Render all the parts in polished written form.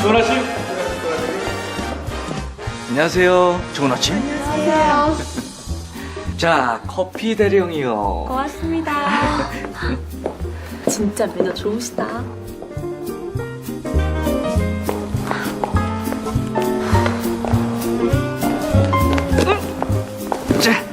좋은 아침. 안녕하세요. 좋은 아침. 안녕하세요. 자, 커피 대령이요. 고맙습니다. 진짜 매너 좋으시다. 자.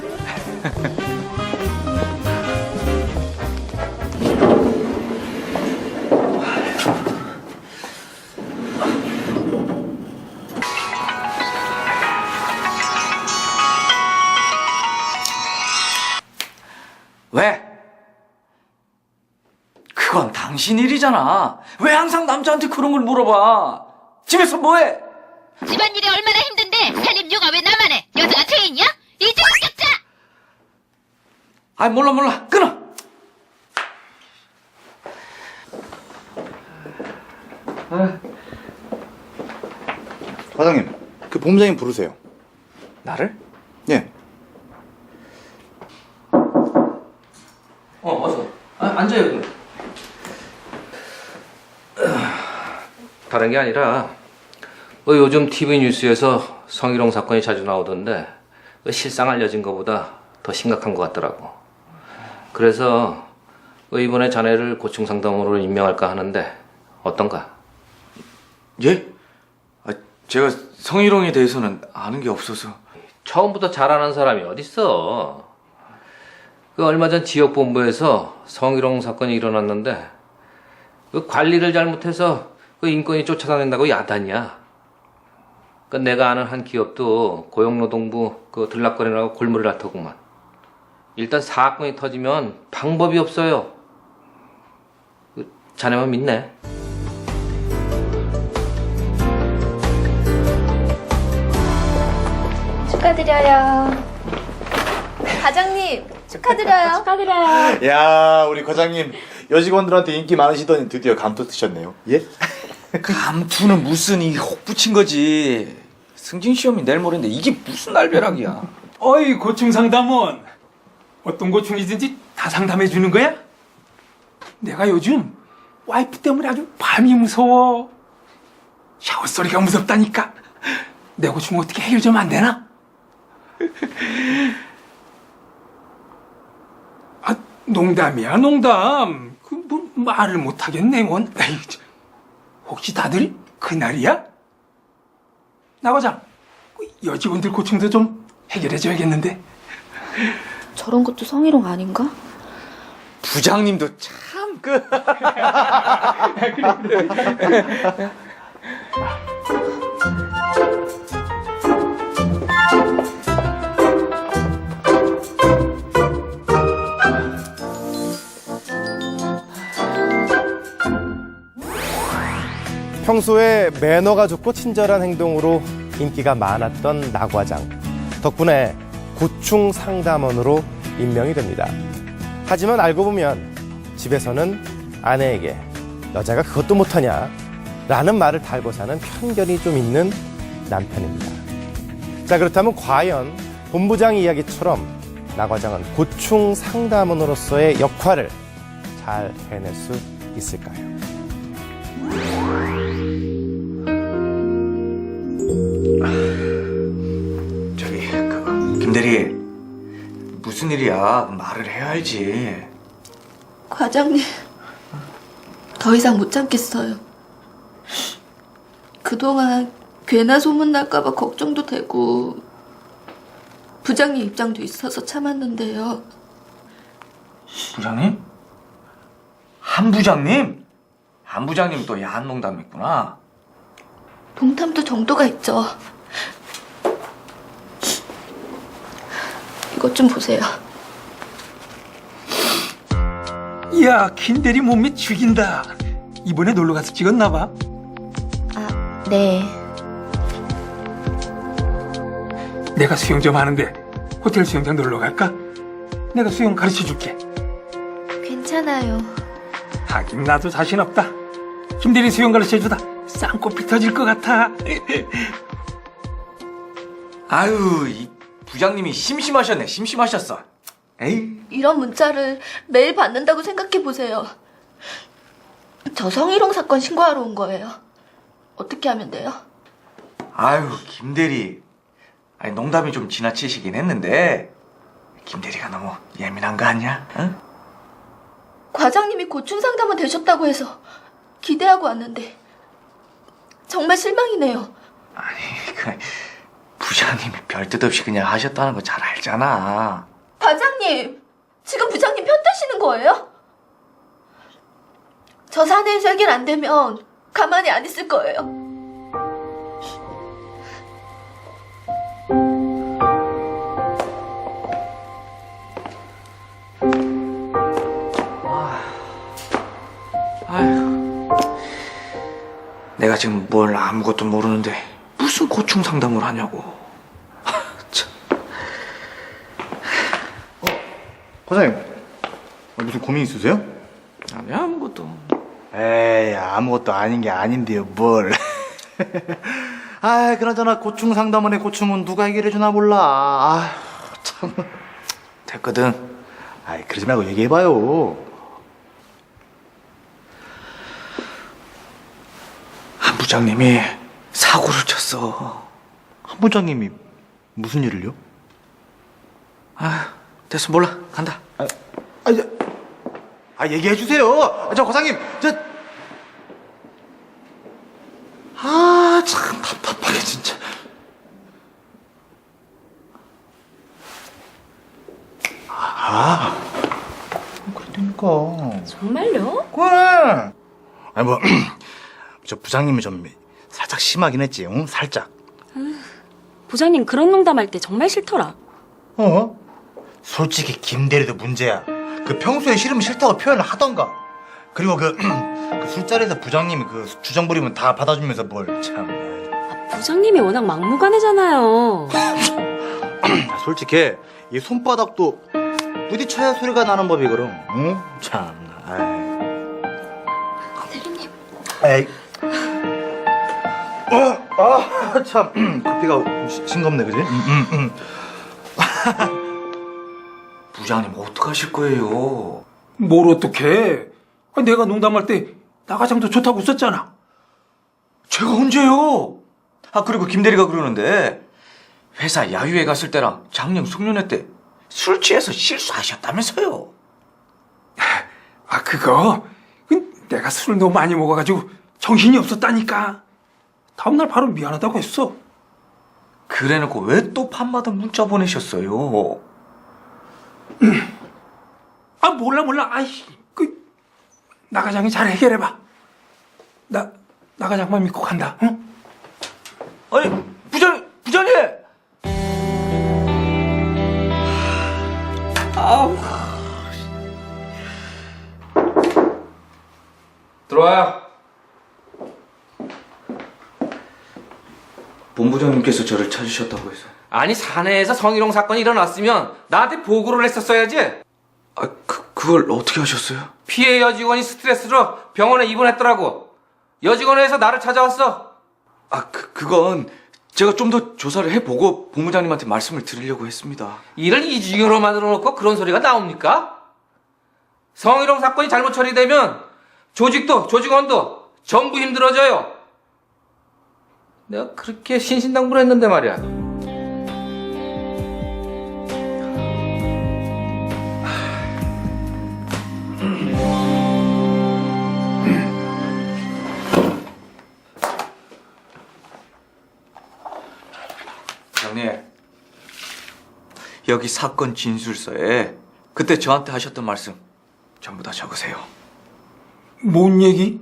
왜? 그건 당신 일이잖아. 왜 항상 남자한테 그런 걸 물어봐? 집에서 뭐해? 집안일이 얼마나 힘든데 살림 육아 왜 나만 해? 여자가 죄인이야? 이제 웃겼자! 아이 몰라 끊어. 과장님, 그 본부장님 부르세요. 나를? 예. 어서. 앉아요. 다른 게 아니라 요즘 TV 뉴스에서 성희롱 사건이 자주 나오던데 실상 알려진 것보다 더 심각한 것 같더라고. 그래서 이번에 자네를 고충 상담으로 임명할까 하는데 어떤가? 예? 제가 성희롱에 대해서는 아는 게 없어서. 처음부터 잘 아는 사람이 어딨어. 얼마 전 지역본부에서 성희롱 사건이 일어났는데 관리를 잘못해서 인권이 쫓아다닌다고 야단이야. 내가 아는 한 기업도 고용노동부 들락거리라고 골머리를 앓더구만. 일단 사건이 터지면 방법이 없어요. 자네만 믿네. 축하드려요. 과장님, 축하드려요. 축하드려요. 야, 우리 과장님 여직원들한테 인기 많으시더니 드디어 감투 뜨셨네요. 예? 감투는 무슨 이 혹 붙인 거지. 승진 시험이 내일 모레인데 이게 무슨 날벼락이야. 어이 고충 상담원, 어떤 고충이든지 다 상담해 주는 거야? 내가 요즘 와이프 때문에 아주 밤이 무서워. 샤워 소리가 무섭다니까. 내 고충 어떻게 해결 좀 안 되나? 아, 농담이야 농담. 뭐 말을 못 하겠네 원. 혹시 다들 그날이야? 나 과장, 여직원들 고충도 좀 해결해줘야겠는데. 저런 것도 성희롱 아닌가? 부장님도 참 평소에 매너가 좋고 친절한 행동으로 인기가 많았던 나 과장. 덕분에 고충 상담원으로 임명이 됩니다. 하지만 알고 보면 집에서는 아내에게 여자가 그것도 못하냐 라는 말을 달고 사는 편견이 좀 있는 남편입니다. 자, 그렇다면 과연 본부장 이야기처럼 나 과장은 고충 상담원으로서의 역할을 잘 해낼 수 있을까요? 저기 김대리, 무슨 일이야? 말을 해야 알지. 과장님, 더 이상 못 참겠어요. 그동안 괜한 소문 날까봐 걱정도 되고 부장님 입장도 있어서 참았는데요. 부장님? 한 부장님? 한 부장님 또 야한 농담 있구나. 농담도 정도가 있죠. 이것 좀 보세요. 이야, 김대리 몸매 죽인다. 이번에 놀러 가서 찍었나 봐. 아, 네. 내가 수영 좀 하는데 호텔 수영장 놀러 갈까? 내가 수영 가르쳐 줄게. 괜찮아요. 하긴 나도 자신 없다. 김대리 수영 가르쳐 주다 쌍코피 터질 것 같아. 아유, 이 부장님이 심심하셨네. 심심하셨어. 에이. 이런 문자를 매일 받는다고 생각해 보세요. 저 성희롱 사건 신고하러 온 거예요. 어떻게 하면 돼요? 아유, 김대리. 아니, 농담이 좀 지나치시긴 했는데 김대리가 너무 예민한 거 아니야? 응? 과장님이 고충 상담원 되셨다고 해서 기대하고 왔는데 정말 실망이네요. 아니, 그 부장님이 별뜻 없이 그냥 하셨다는 거 잘 알잖아. 과장님, 지금 부장님 편 드시는 거예요? 저 사내에서 해결 안 되면 가만히 안 있을 거예요. 아휴, 내가 지금 뭘 아무것도 모르는데 무슨 고충 상담을 하냐고. 참. 과장님, 무슨 고민 있으세요? 아니, 아무것도. 에이, 아무것도 아닌 게 아닌데요, 뭘. 아, 그나저나 고충 상담원의 고충은 누가 해결해주나 몰라. 아, 참. 됐거든. 아이, 그러지 말고 얘기해봐요. 한 부장님이 사고를 쳤어. 한 부장님이 무슨 일을요? 아, 됐어, 몰라. 간다. 얘기해주세요. 저 과장님, 참 답답하게 진짜. 그러니까. 정말요? 그래. 아니 뭐, 저 부장님이 좀 살짝 심하긴 했지, 응? 살짝. 부장님 그런 농담할 때 정말 싫더라. 어? 솔직히 김대리도 문제야. 그 평소에 싫으면 싫다고 표현을 하던가. 그리고 그 술자리에서 부장님이 그 주정 부리면 다 받아주면서 뭘 참. 부장님이 워낙 막무가내잖아요. 솔직히 이 손바닥도 부딪혀야 소리가 나는 법이 그럼. 응? 참. 대리님. 에이. 참. 커피가 싱겁네, 그지? 부장님 어떡하실 거예요? 뭘 어떡해? 아니, 내가 농담할 때 나가장도 좋다고 썼잖아. 제가 언제요? 아, 그리고 김대리가 그러는데 회사 야유회 갔을 때랑 작년 송년회 때 술 취해서 실수하셨다면서요? 아, 그거 내가 술을 너무 많이 먹어가지고 정신이 없었다니까. 다음날 바로 미안하다고 했어. 그래놓고 왜 또 밤마다 문자 보내셨어요? 아, 몰라. 아이, 나가장이 잘 해결해봐. 나가장만 믿고 간다. 응? 아니, 부장님! 들어와요. 본부장님께서 저를 찾으셨다고 해서. 아니, 사내에서 성희롱 사건이 일어났으면 나한테 보고를 했었어야지. 아, 그걸 어떻게 하셨어요? 피해 여직원이 스트레스로 병원에 입원했더라고. 여직원회에서 나를 찾아왔어. 아, 그건 제가 좀 더 조사를 해보고 본부장님한테 말씀을 드리려고 했습니다. 일을 이중으로 만들어 놓고 그런 소리가 나옵니까? 성희롱 사건이 잘못 처리되면 조직도 조직원도 전부 힘들어져요. 내가 그렇게 신신당부를 했는데 말이야. 형님, 여기 사건 진술서에 그때 저한테 하셨던 말씀 전부 다 적으세요. 뭔 얘기?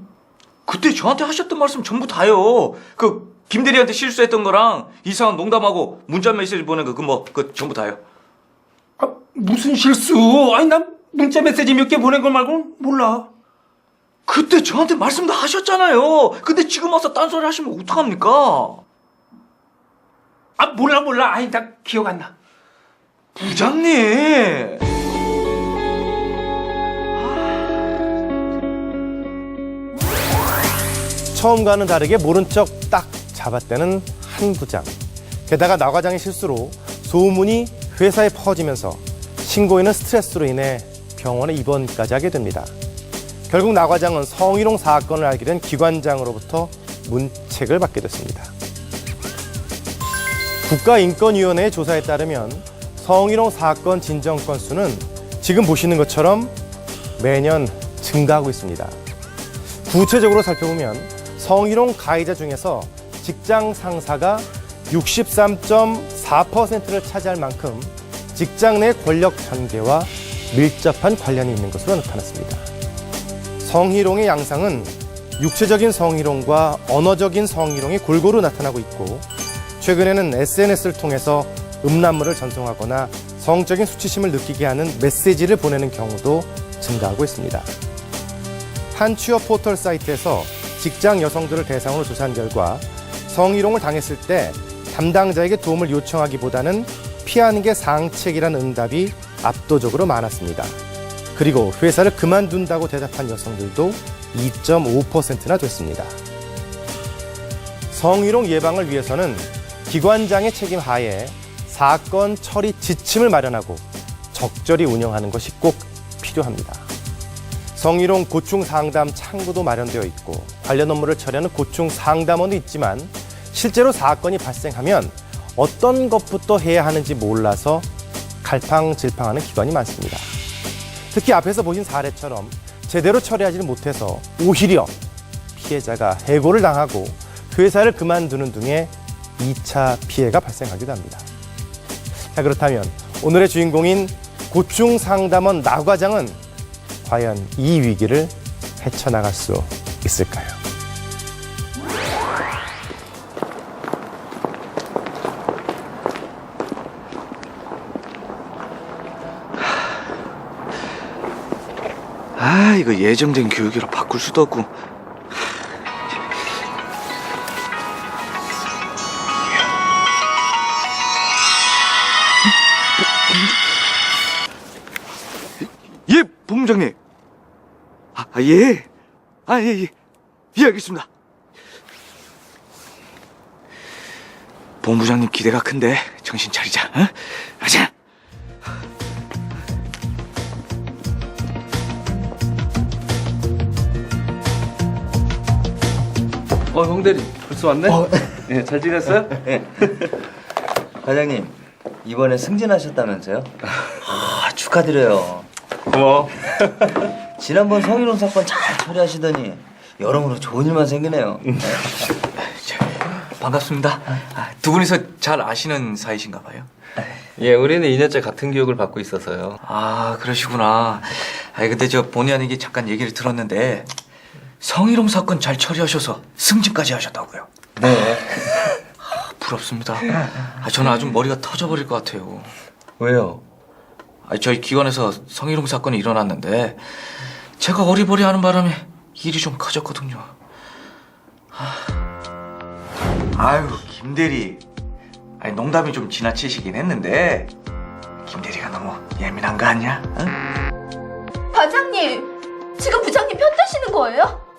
그때 저한테 하셨던 말씀 전부 다요. 그 김대리한테 실수했던 거랑 이상한 농담하고 문자 메시지 보낸 거 전부 다요. 아, 무슨 실수? 아니, 난 문자 메시지 몇 개 보낸 거 말고는 몰라. 그때 저한테 말씀 다 하셨잖아요. 근데 지금 와서 딴소리 하시면 어떡합니까? 아, 몰라. 아니, 나 기억 안 나. 부장님! 처음과는 다르게 모른 척 딱 잡았다는 한 부장. 게다가 나 과장의 실수로 소문이 회사에 퍼지면서 신고인은 스트레스로 인해 병원에 입원까지 하게 됩니다. 결국 나 과장은 성희롱 사건을 알게 된 기관장으로부터 문책을 받게 됐습니다. 국가인권위원회의 조사에 따르면 성희롱 사건 진정 건수는 지금 보시는 것처럼 매년 증가하고 있습니다. 구체적으로 살펴보면 성희롱 가해자 중에서 직장 상사가 63.4%를 차지할 만큼 직장 내 권력 관계와 밀접한 관련이 있는 것으로 나타났습니다. 성희롱의 양상은 육체적인 성희롱과 언어적인 성희롱이 골고루 나타나고 있고, 최근에는 SNS를 통해서 음란물을 전송하거나 성적인 수치심을 느끼게 하는 메시지를 보내는 경우도 증가하고 있습니다. 한 취업 포털 사이트에서 직장 여성들을 대상으로 조사한 결과 성희롱을 당했을 때 담당자에게 도움을 요청하기보다는 피하는 게 상책이라는 응답이 압도적으로 많았습니다. 그리고 회사를 그만둔다고 대답한 여성들도 2.5%나 됐습니다. 성희롱 예방을 위해서는 기관장의 책임 하에 사건 처리 지침을 마련하고 적절히 운영하는 것이 꼭 필요합니다. 성희롱 고충 상담 창구도 마련되어 있고 관련 업무를 처리하는 고충 상담원도 있지만, 실제로 사건이 발생하면 어떤 것부터 해야 하는지 몰라서 갈팡질팡하는 기관이 많습니다. 특히 앞에서 보신 사례처럼 제대로 처리하지를 못해서 오히려 피해자가 해고를 당하고 회사를 그만두는 등의 2차 피해가 발생하기도 합니다. 자, 그렇다면 오늘의 주인공인 고충상담원 나 과장은 과연 이 위기를 헤쳐나갈 수 있을까요? 이거 예정된 교육이라 바꿀 수도 없고. 예, 본부장님. 예. 예, 알겠습니다. 본부장님 기대가 큰데 정신 차리자. 어? 가자. 홍대리 벌써 왔네? 네, 잘 지냈어요? 과장님, 이번에 승진하셨다면서요? 축하드려요. 고마워. 지난번 성희롱 사건 잘 처리하시더니 여러모로 좋은 일만 생기네요. 반갑습니다. 두 분이서 잘 아시는 사이신가 봐요. 예, 우리는 2년째 같은 교육을 받고 있어서요. 그러시구나. 근데 저 본의 아니게 잠깐 얘기를 들었는데 성희롱 사건 잘 처리하셔서 승진까지 하셨다고요. 네. 부럽습니다. 저는 아주 머리가 터져버릴 것 같아요. 왜요? 저희 기관에서 성희롱 사건이 일어났는데 제가 어리버리하는 바람에 일이 좀 커졌거든요. 아유, 김대리. 농담이 좀 지나치시긴 했는데 김대리가 너무 예민한 거 아니야? 응? 과장님, 지금 부장님 편 드시는 거예요?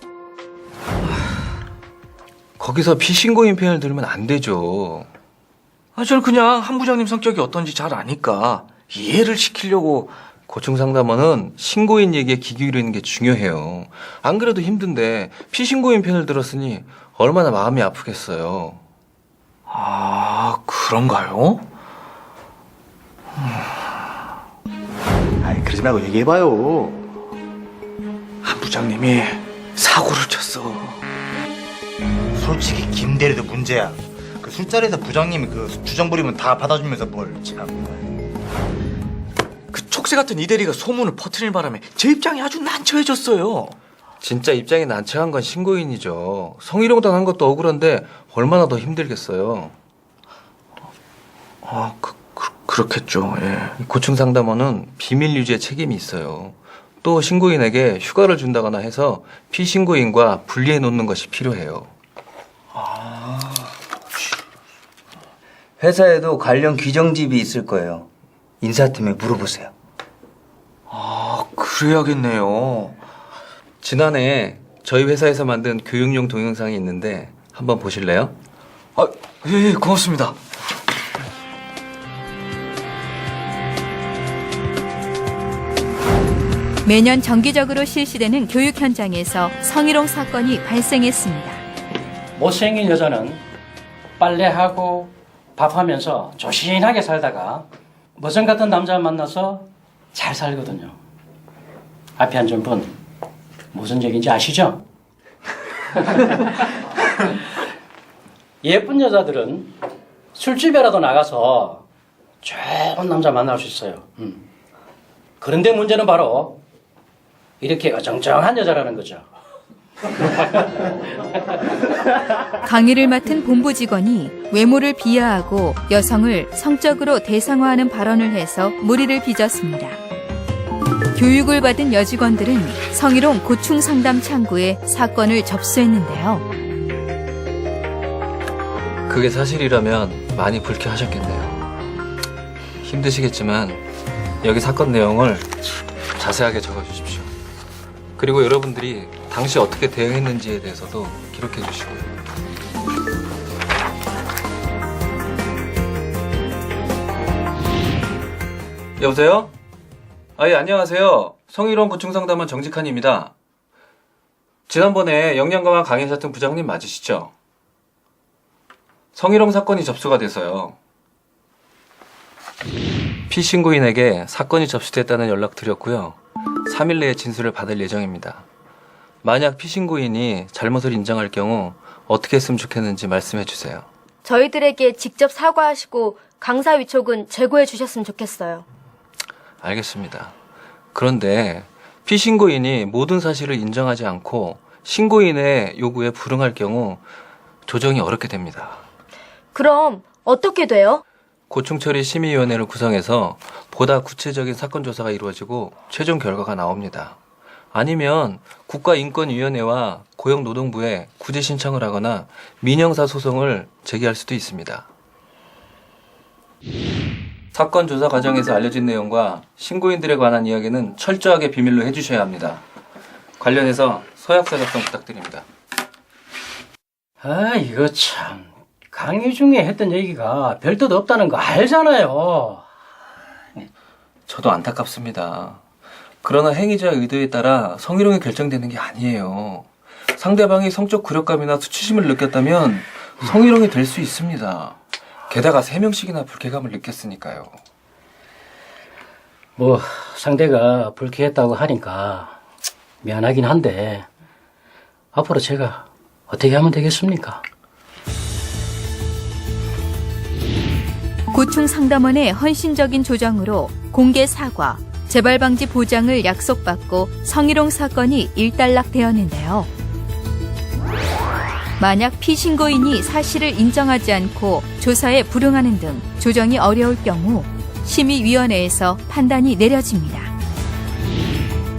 거기서 피신고인 표현을 들으면 안 되죠. 저는 그냥 한 부장님 성격이 어떤지 잘 아니까 이해를 시키려고. 고충상담원은 신고인 얘기에 귀 기울이는 게 중요해요. 안 그래도 힘든데 피신고인 편을 들었으니 얼마나 마음이 아프겠어요. 그런가요? 그러지 말고 얘기해봐요. 한 부장님이 사고를 쳤어. 솔직히 김대리도 문제야. 그 술자리에서 부장님이 그 주정 부리면 다 받아주면서 뭘 참. 그 촉새 같은 이 대리가 소문을 퍼뜨릴 바람에 제 입장이 아주 난처해졌어요. 진짜 입장이 난처한 건 신고인이죠. 성희롱 당한 것도 억울한데 얼마나 더 힘들겠어요. 그렇겠죠. 예. 고충상담원은 비밀 유지에 책임이 있어요. 또 신고인에게 휴가를 준다거나 해서 피신고인과 분리해 놓는 것이 필요해요. 회사에도 관련 규정집이 있을 거예요. 인사팀에 물어보세요. 그래야겠네요. 지난해 저희 회사에서 만든 교육용 동영상이 있는데 한번 보실래요? 예, 고맙습니다. 매년 정기적으로 실시되는 교육 현장에서 성희롱 사건이 발생했습니다. 못생긴 여자는 빨래하고 밥하면서 조신하게 살다가 머슴 같은 남자 만나서 잘 살거든요. 앞에 앉은 분 무슨 얘기인지 아시죠? 예쁜 여자들은 술집에라도 나가서 좋은 남자 만날 수 있어요. 그런데 문제는 바로 이렇게 어정쩡한 여자라는 거죠. 강의를 맡은 본부 직원이 외모를 비하하고 여성을 성적으로 대상화하는 발언을 해서 물의를 빚었습니다. 교육을 받은 여직원들은 성희롱 고충 상담 창구에 사건을 접수했는데요. 그게 사실이라면 많이 불쾌하셨겠네요. 힘드시겠지만 여기 사건 내용을 자세하게 적어주십시오. 그리고 여러분들이 당시 어떻게 대응했는지에 대해서도 기록해 주시고요. 여보세요? 예, 안녕하세요. 성희롱 고충상담원 정직한입니다. 지난번에 영양가만 강의하셨던 부장님 맞으시죠? 성희롱 사건이 접수가 돼서요. 피신고인에게 사건이 접수됐다는 연락 드렸고요. 3일 내에 진술을 받을 예정입니다. 만약 피신고인이 잘못을 인정할 경우 어떻게 했으면 좋겠는지 말씀해 주세요. 저희들에게 직접 사과하시고 강사 위촉은 제고해 주셨으면 좋겠어요. 알겠습니다. 그런데 피신고인이 모든 사실을 인정하지 않고 신고인의 요구에 불응할 경우 조정이 어렵게 됩니다. 그럼 어떻게 돼요? 고충처리 심의위원회를 구성해서 보다 구체적인 사건 조사가 이루어지고 최종 결과가 나옵니다. 아니면 국가인권위원회와 고용노동부에 구제 신청을 하거나 민형사 소송을 제기할 수도 있습니다. 사건 조사 과정에서 알려진 내용과 신고인들에 관한 이야기는 철저하게 비밀로 해주셔야 합니다. 관련해서 서약서 작성 부탁드립니다. 아, 이거 참. 강의 중에 했던 얘기가 별 뜻 없다는 거 알잖아요. 저도 안타깝습니다. 그러나 행위자의 의도에 따라 성희롱이 결정되는 게 아니에요. 상대방이 성적 굴욕감이나 수치심을 느꼈다면 성희롱이 될 수 있습니다. 게다가 3명씩이나 불쾌감을 느꼈으니까요. 뭐 상대가 불쾌했다고 하니까 미안하긴 한데 앞으로 제가 어떻게 하면 되겠습니까? 고충 상담원의 헌신적인 조정으로 공개 사과, 재발 방지 보장을 약속받고 성희롱 사건이 일단락되었는데요. 만약 피신고인이 사실을 인정하지 않고 조사에 불응하는 등 조정이 어려울 경우 심의위원회에서 판단이 내려집니다.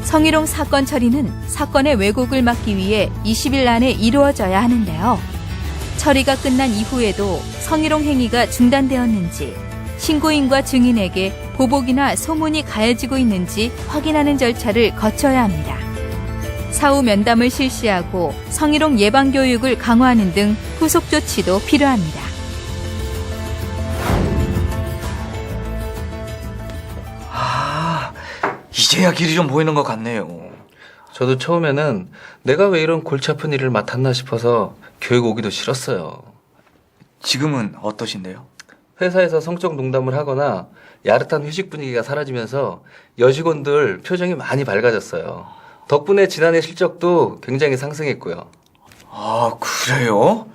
성희롱 사건 처리는 사건의 왜곡을 막기 위해 20일 안에 이루어져야 하는데요. 처리가 끝난 이후에도 성희롱 행위가 중단되었는지, 신고인과 증인에게 보복이나 소문이 가해지고 있는지 확인하는 절차를 거쳐야 합니다. 사후 면담을 실시하고 성희롱 예방 교육을 강화하는 등 후속 조치도 필요합니다. 아, 이제야 길이 좀 보이는 것 같네요. 저도 처음에는 내가 왜 이런 골치 아픈 일을 맡았나 싶어서 교육 오기도 싫었어요. 지금은 어떠신데요? 회사에서 성적 농담을 하거나 야릇한 회식 분위기가 사라지면서 여직원들 표정이 많이 밝아졌어요. 덕분에 지난해 실적도 굉장히 상승했고요. 아, 그래요?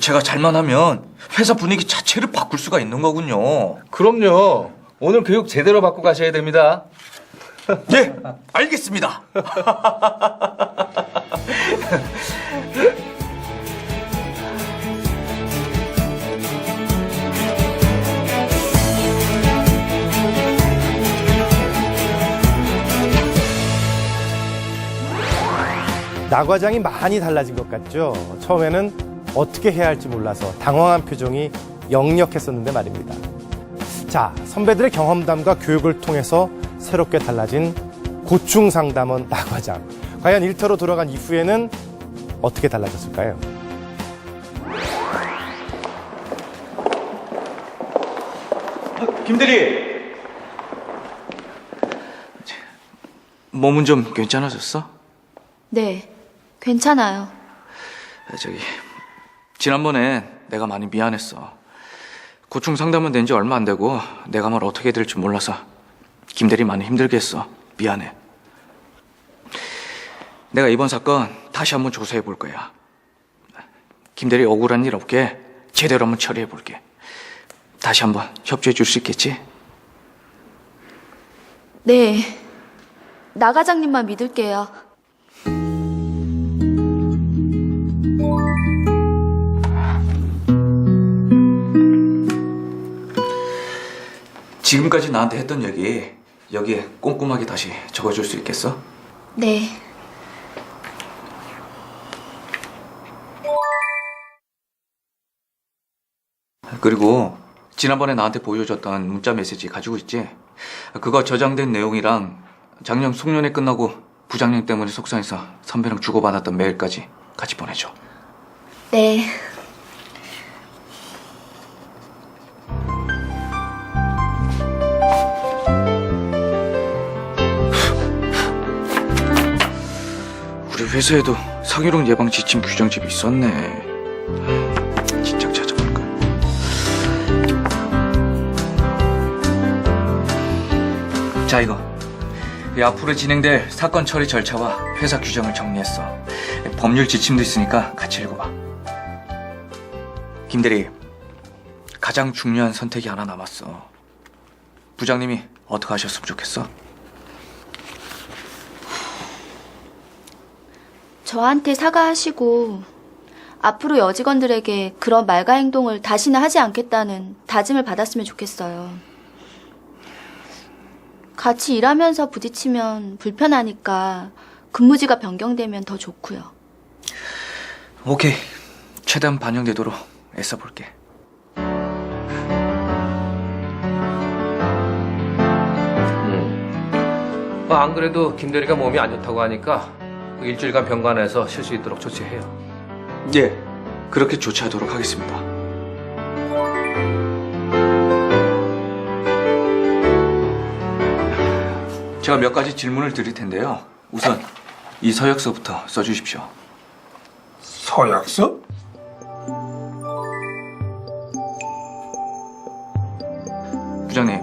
제가 잘만 하면 회사 분위기 자체를 바꿀 수가 있는 거군요. 그럼요. 오늘 교육 제대로 받고 가셔야 됩니다. 네, 알겠습니다. 나 과장이 많이 달라진 것 같죠? 처음에는 어떻게 해야 할지 몰라서 당황한 표정이 역력했었는데 말입니다. 자, 선배들의 경험담과 교육을 통해서 새롭게 달라진 고충 상담원 나 과장. 과연 일터로 돌아간 이후에는 어떻게 달라졌을까요? 김대리! 몸은 좀 괜찮아졌어? 네, 괜찮아요. 저기 지난번에 내가 많이 미안했어. 고충 상담은 된 지 얼마 안 되고 내가 뭘 어떻게 될지 몰라서 김대리 많이 힘들게 했어. 미안해. 내가 이번 사건 다시 한번 조사해 볼 거야. 김대리 억울한 일 없게 제대로 한번 처리해 볼게. 다시 한번 협조해 줄 수 있겠지? 네. 나 과장님만 믿을게요. 지금까지 나한테 했던 얘기 여기에 꼼꼼하게 다시 적어줄 수 있겠어? 네. 그리고 지난번에 나한테 보여줬던 문자 메시지 가지고 있지? 그거 저장된 내용이랑 작년 송년회 끝나고 부장님 때문에 속상해서 선배랑 주고받았던 메일까지 같이 보내줘. 네. 우리 회사에도 성희롱 예방 지침 규정집이 있었네. 진작 찾아볼까. 자, 이거 이 앞으로 진행될 사건 처리 절차와 회사 규정을 정리했어. 법률 지침도 있으니까 같이 읽어봐. 김대리, 가장 중요한 선택이 하나 남았어. 부장님이 어떻게 하셨으면 좋겠어? 저한테 사과하시고 앞으로 여직원들에게 그런 말과 행동을 다시는 하지 않겠다는 다짐을 받았으면 좋겠어요. 같이 일하면서 부딪히면 불편하니까 근무지가 변경되면 더 좋고요. 오케이. 최대한 반영되도록 애써볼게. 안 그래도 김대리가 몸이 안 좋다고 하니까 일주일간 병관해서 쉴 수 있도록 조치해요. 예, 그렇게 조치하도록 하겠습니다. 제가 몇 가지 질문을 드릴 텐데요. 우선 이 서약서부터 써주십시오. 서약서? 부장님,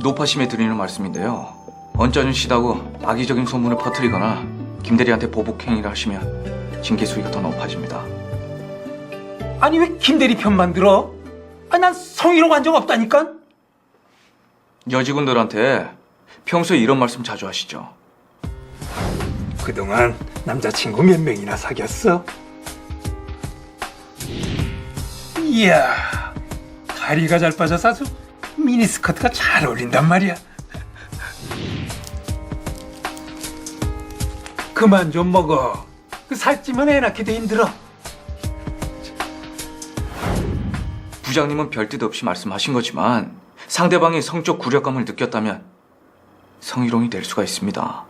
높아심에 드리는 말씀인데요. 언짢으시다고 악의적인 소문을 퍼뜨리거나 김대리한테 보복 행위를 하시면 징계 수위가 더 높아집니다. 아니 왜 김대리 편만 들어? 아니 난 성희롱 한 적 없다니까? 여직원들한테 평소에 이런 말씀 자주 하시죠? 그동안 남자친구 몇 명이나 사귀었어? 이야, 다리가 잘 빠져서 아주 미니스커트가 잘 어울린단 말이야. 그만 좀 먹어. 그 살찌면 애 낳기도 힘들어. 부장님은 별뜻 없이 말씀하신 거지만 상대방이 성적 굴욕감을 느꼈다면 성희롱이 될 수가 있습니다.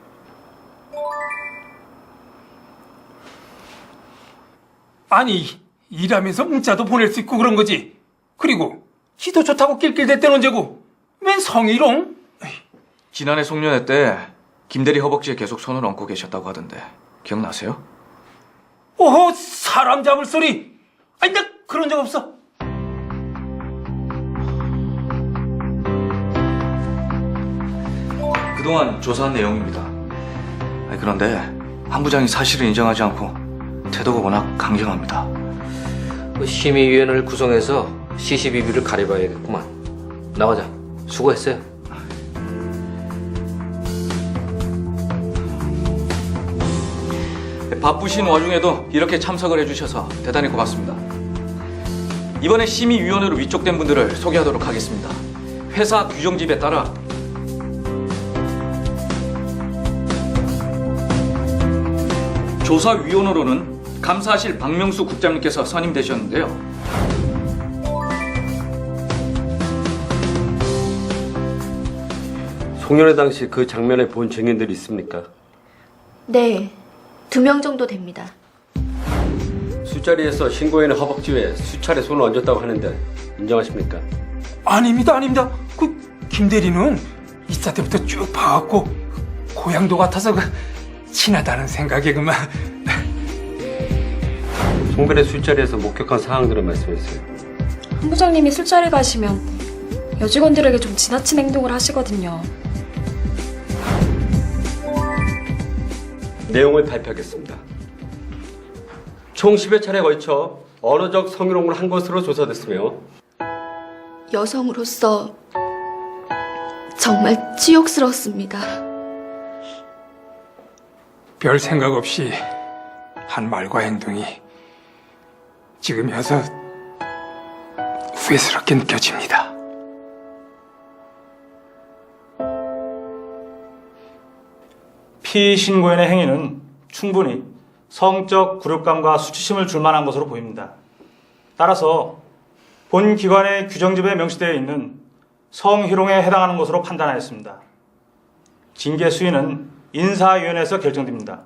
아니, 일하면서 문자도 보낼 수 있고 그런 거지. 그리고 지도 좋다고 낄낄댔던 언제고 웬 성희롱? 지난해 송년회 때 김대리 허벅지에 계속 손을 얹고 계셨다고 하던데 기억나세요? 오호, 사람 잡을 소리. 아니 나 그런 적 없어. 그동안 조사한 내용입니다. 그런데 한 부장이 사실을 인정하지 않고 태도가 워낙 강경합니다. 심의위원회를 구성해서 CCBB를 가려봐야겠구만. 나가자. 수고했어요. 바쁘신 와중에도 이렇게 참석을 해주셔서 대단히 고맙습니다. 이번에 심의위원회로 위촉된 분들을 소개하도록 하겠습니다. 회사 규정집에 따라 조사위원으로는 감사하실 박명수 국장님께서 선임되셨는데요. 송년회 당시 그 장면을 본 증인들이 있습니까? 네. 2명 정도 됩니다. 술자리에서 신고인의 허벅지 위에 수차례 손을 얹었다고 하는데 인정하십니까? 아닙니다, 아닙니다. 그 김대리는 입사 때부터 쭉 봐왔고 고향도 같아서 그 친하다는 생각에 그만. 송별의 술자리에서 목격한 사항들을 말씀해 주세요. 한 부장님이 술자리 가시면 여직원들에게 좀 지나친 행동을 하시거든요. 내용을 발표하겠습니다. 총 10여 차례에 걸쳐 언어적 성희롱을 한 것으로 조사됐으며 여성으로서 정말 치욕스럽습니다. 별 생각 없이 한 말과 행동이 지금 와서 후회스럽게 느껴집니다. 피신고인의 행위는 충분히 성적 굴욕감과 수치심을 줄 만한 것으로 보입니다. 따라서 본 기관의 규정집에 명시되어 있는 성희롱에 해당하는 것으로 판단하였습니다. 징계 수위는 인사위원회에서 결정됩니다.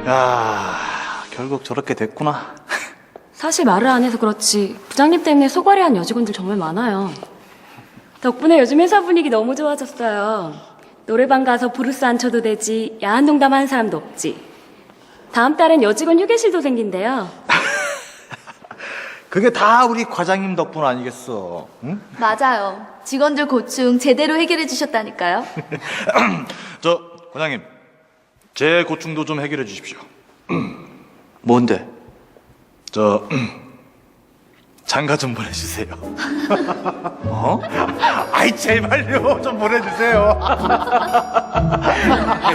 야, 결국 저렇게 됐구나. 사실 말을 안 해서 그렇지 부장님 때문에 속앓이한 여직원들 정말 많아요. 덕분에 요즘 회사 분위기 너무 좋아졌어요. 노래방 가서 브루스 안 쳐도 되지, 야한 농담 하는 사람도 없지. 다음 달엔 여직원 휴게실도 생긴대요. 그게 다 우리 과장님 덕분 아니겠어? 응? 맞아요. 직원들 고충 제대로 해결해 주셨다니까요. 저 과장님, 제 고충도 좀 해결해 주십시오. 뭔데? 저 장가 좀 보내주세요. 어? 아이 제발요, 좀 보내주세요.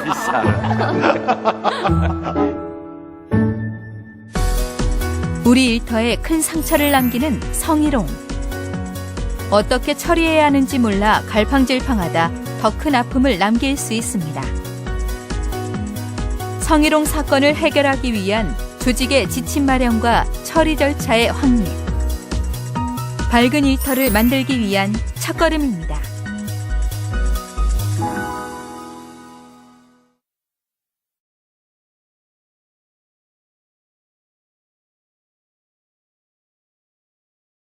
이 사람. 우리 일터에 큰 상처를 남기는 성희롱. 어떻게 처리해야 하는지 몰라 갈팡질팡하다 더 큰 아픔을 남길 수 있습니다. 성희롱 사건을 해결하기 위한 조직의 지침 마련과 처리 절차의 확립. 밝은 일터를 만들기 위한 첫걸음입니다.